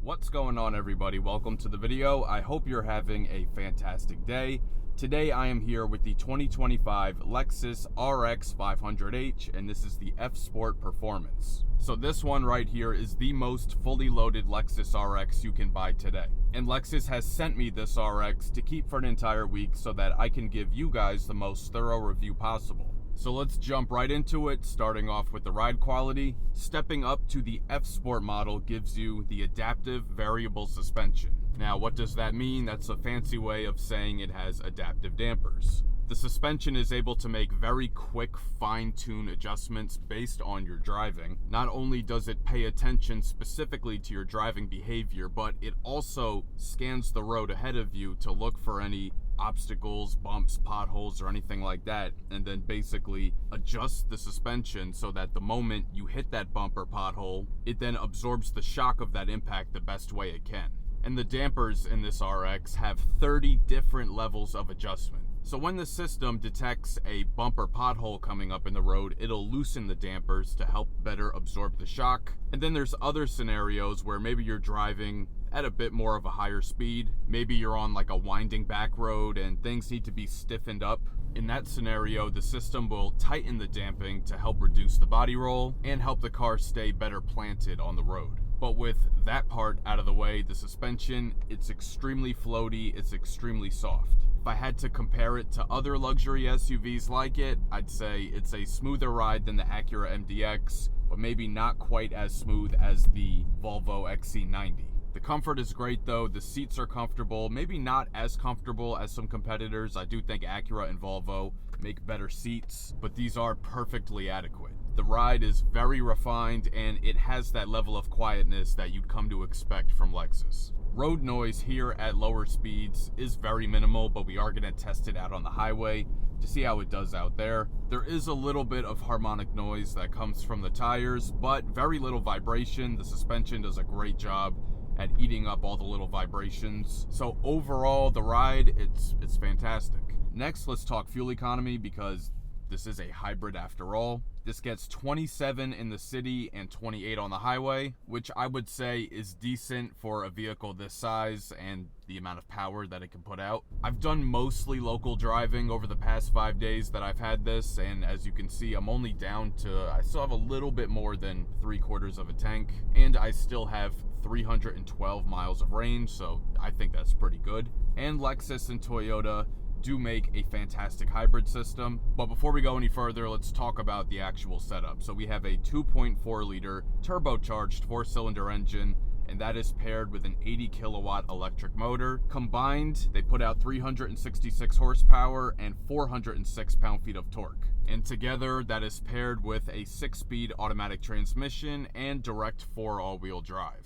What's going on, everybody? Welcome to the video. I hope you're having a fantastic day. Today I am here with the 2025 Lexus RX 500h, and this is the F Sport Performance. So this one right here is the most fully loaded Lexus RX you can buy today. And Lexus has sent me this RX to keep for an entire week so that I can give you guys the most thorough review possible. So let's jump right into it, starting off with the ride quality. Stepping up to the F Sport model gives you the adaptive variable suspension. Now, what does that mean? That's a fancy way of saying it has adaptive dampers. The suspension is able to make very quick, fine-tune adjustments based on your driving. Not only does it pay attention specifically to your driving behavior, but it also scans the road ahead of you to look for any obstacles, bumps, potholes, or anything like that, and then basically adjust the suspension so that the moment you hit that bump or pothole, it then absorbs the shock of that impact the best way it can. And the dampers in this RX have 30 different levels of adjustment. So when the system detects a bump or pothole coming up in the road, it'll loosen the dampers to help better absorb the shock. And then there's other scenarios where maybe you're driving at a bit more of a higher speed. Maybe you're on like a winding back road and things need to be stiffened up. In that scenario, the system will tighten the damping to help reduce the body roll and help the car stay better planted on the road. But with that part out of the way, the suspension, it's extremely floaty, it's extremely soft. If I had to compare it to other luxury SUVs like it, I'd say it's a smoother ride than the Acura MDX, but maybe not quite as smooth as the Volvo XC90. The comfort is great though, the seats are comfortable, maybe not as comfortable as some competitors. I do think Acura and Volvo make better seats, but these are perfectly adequate. The ride is very refined and it has that level of quietness that you'd come to expect from Lexus. Road noise here at lower speeds is very minimal, but we are going to test it out on the highway to see how it does out there. There is a little bit of harmonic noise that comes from the tires, but very little vibration. The suspension does a great job at eating up all the little vibrations. So overall, the ride, it's fantastic. Next, let's talk fuel economy because this is a hybrid after all. This gets 27 in the city and 28 on the highway, which I would say is decent for a vehicle this size and the amount of power that it can put out. I've done mostly local driving over the past 5 days that I've had this, and as you can see, I'm only down to, I still have a little bit more than 3/4 of a tank, and I still have 312 miles of range, so I think that's pretty good. And Lexus and Toyota do make a fantastic hybrid system. But before we go any further, let's talk about the actual setup. So we have a 2.4 liter turbocharged 4-cylinder engine, and that is paired with an 80 kilowatt electric motor. Combined, they put out 366 horsepower and 406 pound-feet of torque. And together, that is paired with a 6-speed automatic transmission and direct 4 all-wheel drive.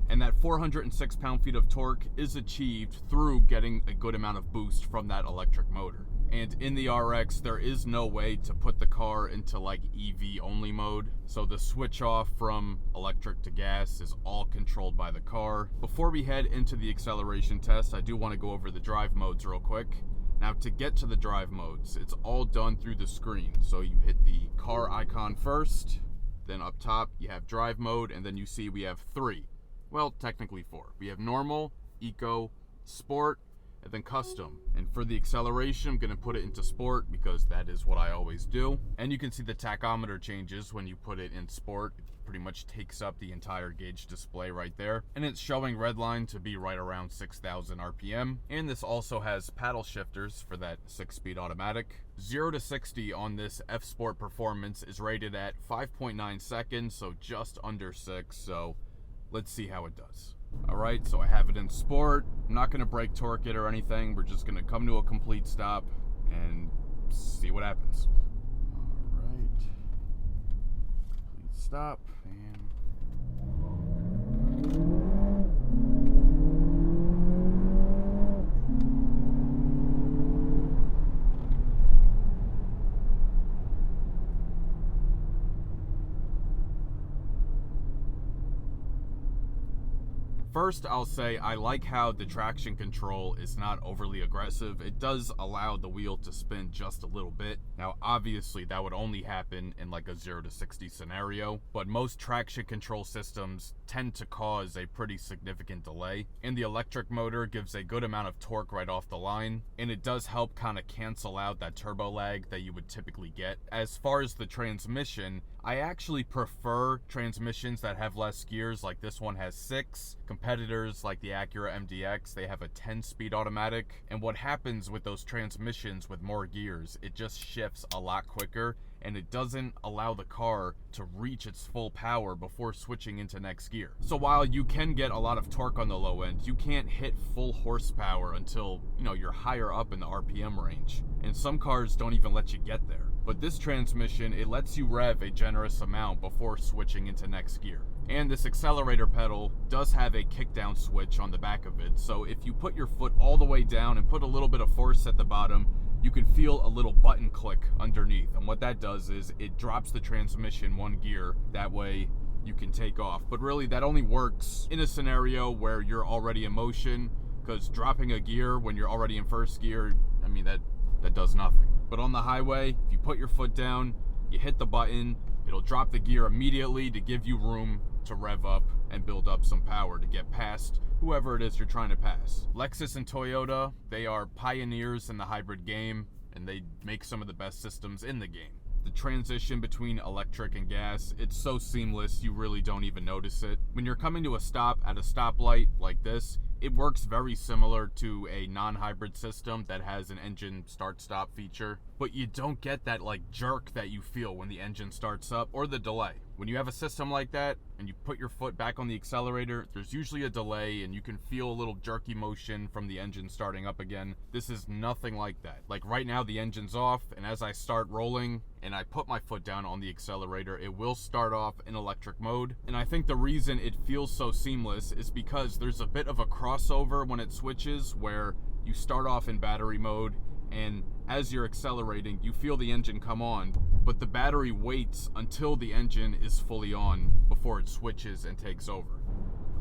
And that 406 pound-feet of torque is achieved through getting a good amount of boost from that electric motor. And in the RX, there is no way to put the car into like EV only mode. So the switch off from electric to gas is all controlled by the car. Before we head into the acceleration test, I do want to go over the drive modes real quick. Now, to get to the drive modes, it's all done through the screen. So you hit the car icon first, then up top you have drive mode, and then you see we have 3. Well, technically 4. We have normal, eco, sport, and then custom. And for the acceleration, I'm going to put it into sport because that is what I always do. And you can see the tachometer changes when you put it in sport. It pretty much takes up the entire gauge display right there. And it's showing redline to be right around 6,000 RPM. And this also has paddle shifters for that 6-speed automatic. 0 to 60 on this F Sport Performance is rated at 5.9 seconds, so just under 6. So let's see how it does. All right, so I have it in sport. I'm not gonna brake torque it or anything. We're just gonna come to a complete stop and see what happens. All right, complete stop, and first, I'll say I like how the traction control is not overly aggressive. It does allow the wheel to spin just a little bit. Now, obviously, that would only happen in like a 0 to 60 scenario, but most traction control systems tend to cause a pretty significant delay. And the electric motor gives a good amount of torque right off the line, and it does help kind of cancel out that turbo lag that you would typically get. As far as the transmission, I actually prefer transmissions that have less gears. Like this one has 6. Competitors like the Acura MDX, they have a 10-speed automatic. And what happens with those transmissions with more gears, it just shifts a lot quicker, and it doesn't allow the car to reach its full power before switching into next gear. So while you can get a lot of torque on the low end, you can't hit full horsepower until, you're higher up in the RPM range. And some cars don't even let you get there. But this transmission, it lets you rev a generous amount before switching into next gear. And this accelerator pedal does have a kickdown switch on the back of it. So if you put your foot all the way down and put a little bit of force at the bottom, you can feel a little button click underneath. And what that does is it drops the transmission 1 gear. That way you can take off. But really that only works in a scenario where you're already in motion, because dropping a gear when you're already in first gear, that does nothing. But on the highway, if you put your foot down, you hit the button, it'll drop the gear immediately to give you room to rev up and build up some power to get past whoever it is you're trying to pass. Lexus and Toyota, they are pioneers in the hybrid game, and they make some of the best systems in the game. The transition between electric and gas, it's so seamless you really don't even notice it. When you're coming to a stop at a stoplight like this, it works very similar to a non-hybrid system that has an engine start-stop feature, but you don't get that jerk that you feel when the engine starts up, or the delay. When you have a system like that and you put your foot back on the accelerator, there's usually a delay and you can feel a little jerky motion from the engine starting up again. This is nothing like that. Like right now the engine's off, and as I start rolling and I put my foot down on the accelerator, it will start off in electric mode. And I think the reason it feels so seamless is because there's a bit of a crossover when it switches, where you start off in battery mode, and as you're accelerating, you feel the engine come on, but the battery waits until the engine is fully on before it switches and takes over.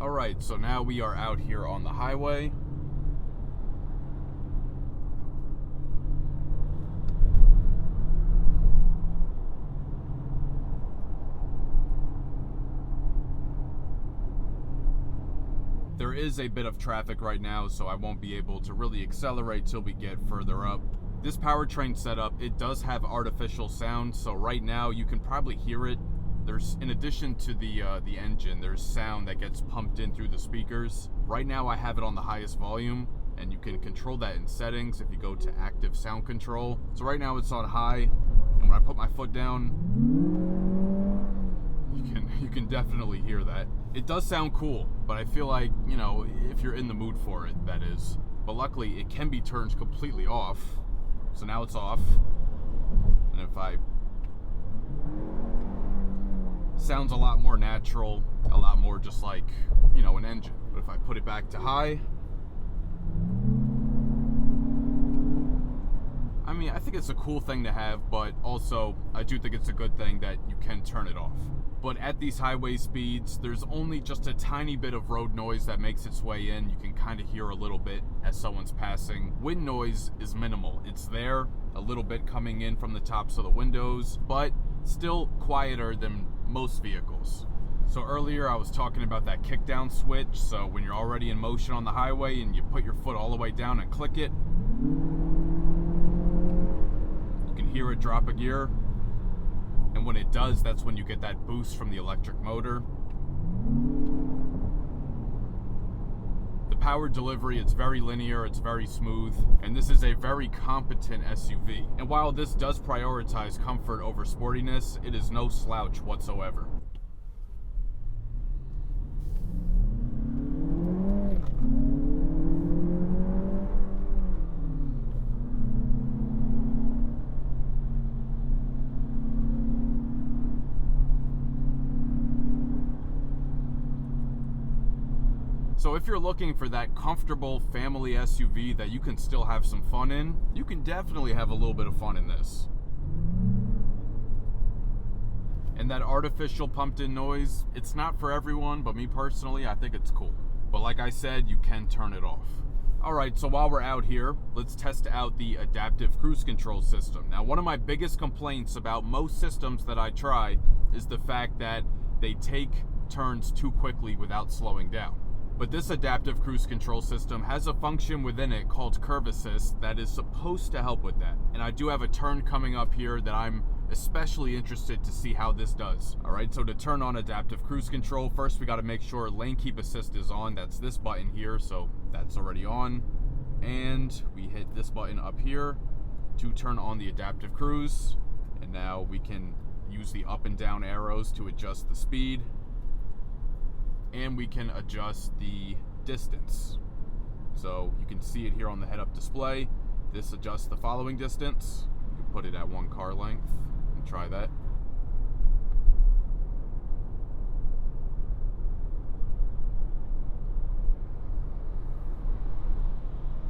All right, so now we are out here on the highway. There is a bit of traffic right now, so I won't be able to really accelerate till we get further up. This powertrain setup, it does have artificial sound, so right now you can probably hear it. There's, in addition to the engine, there's sound that gets pumped in through the speakers. Right now I have it on the highest volume, and you can control that in settings if you go to active sound control. So right now it's on high, and when I put my foot down, you can definitely hear that. It does sound cool, but I feel like, if you're in the mood for it, that is. But luckily, it can be turned completely off. So now it's off. And if I... sounds a lot more natural, a lot more just like, an engine. But if I put it back to high... I think it's a cool thing to have, but also, I do think it's a good thing that you can turn it off. But at these highway speeds, there's only just a tiny bit of road noise that makes its way in. You can kind of hear a little bit as someone's passing. Wind noise is minimal. It's there, a little bit coming in from the tops of the windows, but still quieter than most vehicles. So earlier I was talking about that kickdown switch. So when you're already in motion on the highway and you put your foot all the way down and click it, you can hear it drop a gear. And when it does, that's when you get that boost from the electric motor. The power delivery, it's very linear, it's very smooth, and this is a very competent SUV. And while this does prioritize comfort over sportiness, it is no slouch whatsoever. So if you're looking for that comfortable family SUV that you can still have some fun in, you can definitely have a little bit of fun in this. And that artificial pumped in noise, it's not for everyone, but me personally, I think it's cool. But like I said, you can turn it off. All right, so while we're out here, let's test out the adaptive cruise control system. Now, one of my biggest complaints about most systems that I try is the fact that they take turns too quickly without slowing down. But this adaptive cruise control system has a function within it called curve assist that is supposed to help with that. And I do have a turn coming up here that I'm especially interested to see how this does. All right, so to turn on adaptive cruise control, first we got to make sure lane keep assist is on. That's this button here, so that's already on. And we hit this button up here to turn on the adaptive cruise. And now we can use the up and down arrows to adjust the speed. And we can adjust the distance. So you can see it here on the head-up display. This adjusts the following distance. You can put it at 1 car length. Try that.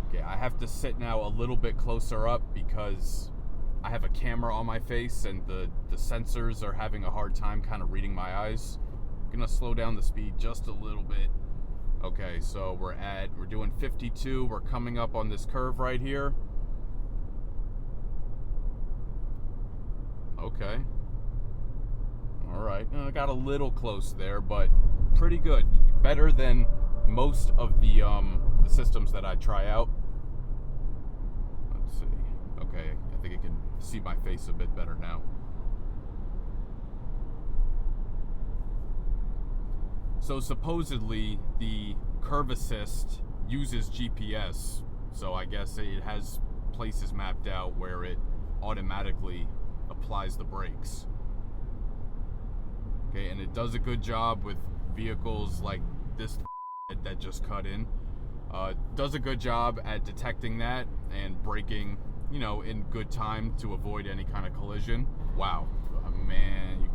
Okay, I have to sit now a little bit closer up because I have a camera on my face and the sensors are having a hard time kind of reading my eyes. I'm gonna slow down the speed just a little bit. Okay, so we're doing 52. We're coming up on this curve right here. Okay. All right. I got a little close there, but pretty good. Better than most of the systems that I try out. Let's see. Okay, I think I can see my face a bit better now. So supposedly the curve assist uses GPS, so I guess it has places mapped out where it automatically applies the brakes. Okay, and it does a good job with vehicles like this that just cut in. Does a good job at detecting that and braking, you know, in good time to avoid any kind of collision. Wow, man.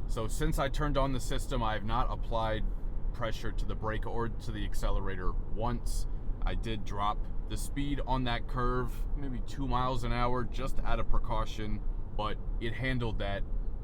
So since I turned on the system, I have not applied pressure to the brake or to the accelerator once. I did drop the speed on that curve, maybe 2 miles an hour, just out of precaution, but it handled that,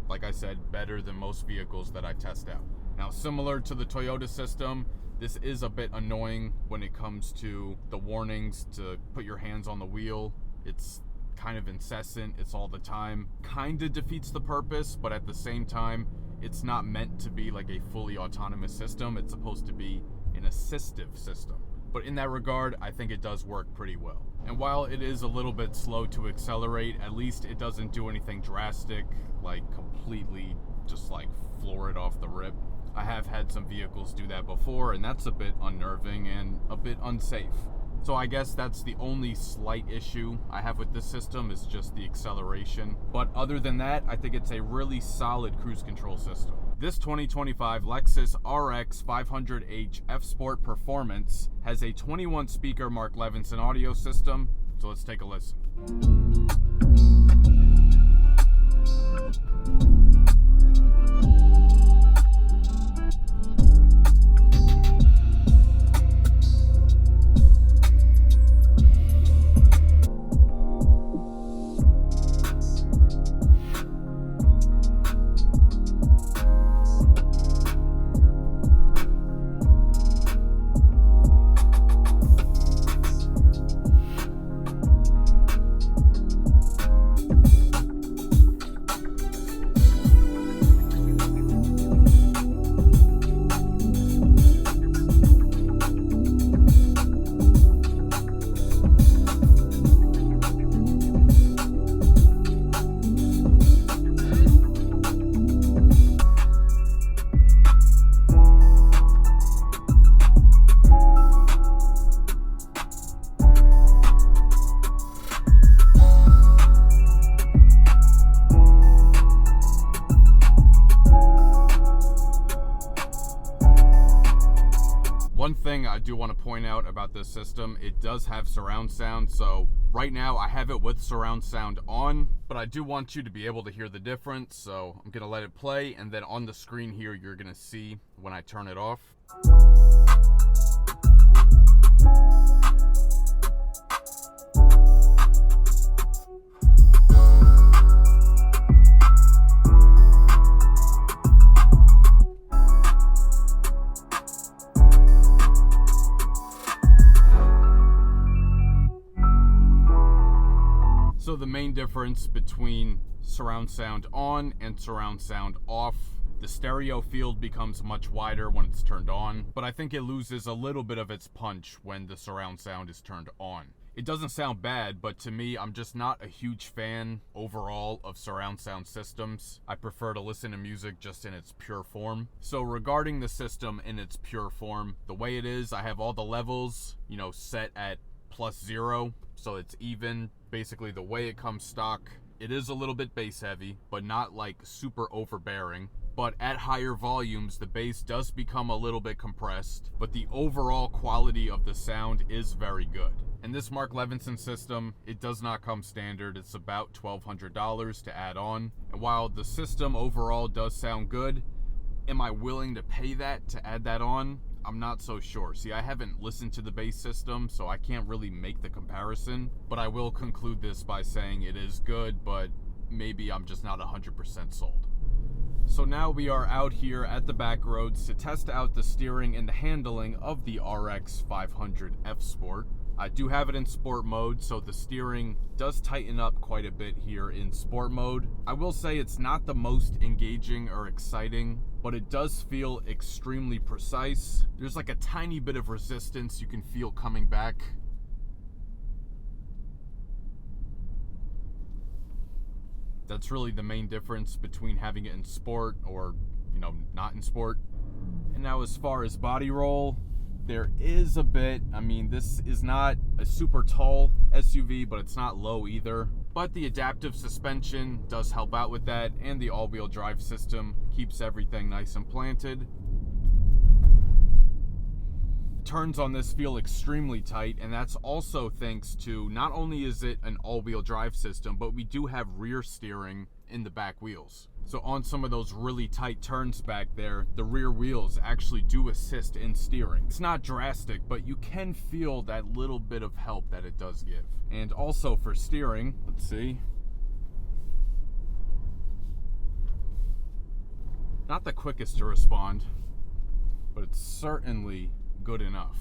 like I said, better than most vehicles that I test out. Now, similar to the Toyota system, this is a bit annoying when it comes to the warnings to put your hands on the wheel. It's kind of incessant, it's all the time. Kind of defeats the purpose, but at the same time, it's not meant to be like a fully autonomous system. It's supposed to be an assistive system. But in that regard, I think it does work pretty well. And while it is a little bit slow to accelerate, at least it doesn't do anything drastic, like completely just like floor it off the rip. I have had some vehicles do that before, and that's a bit unnerving and a bit unsafe. So I guess that's the only slight issue I have with this system, is just the acceleration. But other than that, I think it's a really solid cruise control system. This 2025 Lexus RX 500h F Sport Performance has a 21 speaker Mark Levinson audio system, so let's take a listen. One thing I do want to point out about this system, it does have surround sound. So right now I have it with surround sound on, but I do want you to be able to hear the difference. So I'm gonna let it play, and then on the screen here, you're gonna see when I turn it off. So the main difference between surround sound on and surround sound off The stereo field becomes much wider when it's turned on, but I think it loses a little bit of its punch when the surround sound is turned on. It doesn't sound bad, but to me, I'm just not a huge fan overall of surround sound systems. I prefer to listen to music just in its pure form. So regarding the system in its pure form, the way it is, I have all the levels, set at +0, so it's even. Basically, the way it comes stock, it is a little bit bass heavy, but not like super overbearing. But at higher volumes, the bass does become a little bit compressed, but the overall quality of the sound is very good. And this Mark Levinson system, it does not come standard. It's about $1,200 to add on. And while the system overall does sound good, am I willing to pay that to add that on? I'm not so sure. See, I haven't listened to the bass system, so I can't really make the comparison. But I will conclude this by saying it is good, but maybe I'm just not 100% sold. So now we are out here at the back roads to test out the steering and the handling of the RX 500 F Sport. I do have it in sport mode, so the steering does tighten up quite a bit here in sport mode. I will say it's not the most engaging or exciting, but it does feel extremely precise. There's like a tiny bit of resistance you can feel coming back. That's really the main difference between having it in sport or, not in sport. And now as far as body roll, there is a bit. I mean, this is not a super tall SUV, but it's not low either. But the adaptive suspension does help out with that, and the all-wheel drive system keeps everything nice and planted. Turns on this feel extremely tight, and that's also thanks to, not only is it an all-wheel drive system, but we do have rear steering in the back wheels. So on some of those really tight turns back there, the rear wheels actually do assist in steering. It's not drastic, but you can feel that little bit of help that it does give. And also for steering, let's see. Not the quickest to respond, but it's certainly good enough.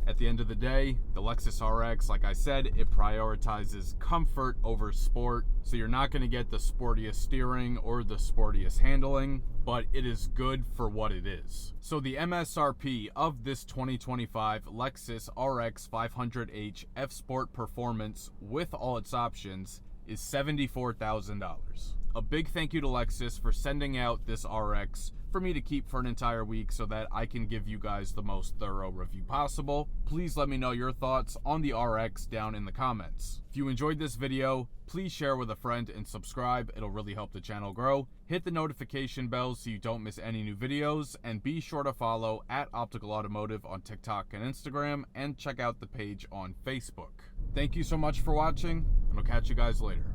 At the end of the day, the Lexus RX, like I said, it prioritizes comfort over sport. So you're not going to get the sportiest steering or the sportiest handling, but it is good for what it is. So the MSRP of this 2025 Lexus RX 500h F Sport Performance with all its options is $74,000. A big thank you to Lexus for sending out this RX for me to keep for an entire week so that I can give you guys the most thorough review possible. Please let me know your thoughts on the RX down in the comments. If you enjoyed this video, please share with a friend and subscribe. It'll really help the channel grow. Hit the notification bell so you don't miss any new videos, and be sure to follow @Optical Automotive on TikTok and Instagram, and check out the page on Facebook. Thank you so much for watching, and I'll catch you guys later.